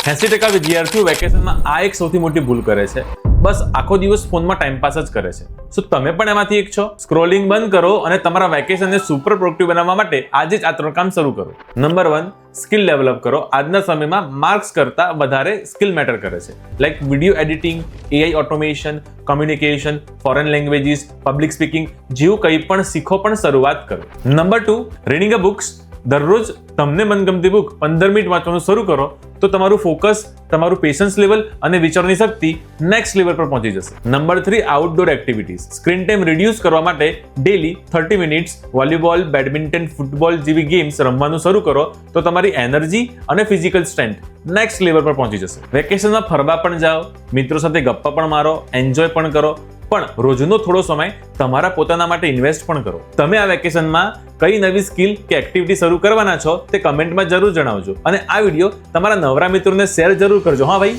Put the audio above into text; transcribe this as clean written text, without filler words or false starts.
80% વિદ્યાર્થીઓ વેકેશનમાં આ એક સૌથી મોટી ભૂલ કરે છે, બસ આખો દિવસ ફોનમાં ટાઈમપાસ જ કરે છે. શું તમે પણ એમાંથી એક છો? સ્ક્રોલિંગ બંધ કરો અને તમારા વેકેશનને સુપર પ્રોડક્ટિવ બનાવવા માટે આજે જ આ 3 કામ શરૂ કરો. નંબર 1, સ્કિલ ડેવલપ કરો. આજના સમયમાં માર્ક્સ કરતા વધારે સ્કિલ મેટર કરે છે, like video editing, AI automation, communication, foreign languages, public speaking જેવું કંઈ પણ શીખો, પણ શરૂઆત કરો. Number 2, reading a books. દરરોજ તમને મનગમતી બુક 15 મિનિટ વાંચવાનું શરૂ કરો તો તમારું ફોકસ, તમારું પેશન્સ લેવલ અને વિચારની શક્તિ નેક્સ્ટ લેવલ પર પહોંચી જશે. Number 3, outdoor activities. Screen time reduce કરવા માટે daily 30 minutes volleyball, badminton, football જેવી ગેમ્સ રમવાનું શરૂ કરો તો તમારી એનર્જી અને ફિઝિકલ સ્ટ્રેન્થ નેક્સ્ટ લેવલ પર પહોંચી જશે. વેકેશનમાં ફરવા પણ જાઓ, મિત્રો સાથે ગપ્પા પણ મારો, એન્જોય પણ કરો, પણ રોજનો થોડો સમય તમારા પોતાના માટે ઇન્વેસ્ટ પણ કરો. તમે આ વેકેશનમાં કઈ નવી સ્કિલ કે એક્ટિવિટી શરૂ કરવાના છો તે કમેન્ટમાં જરૂર જણાવજો અને આ વિડીયો તમારા નવરા મિત્રોને શેર જરૂર કરજો. હા ભાઈ.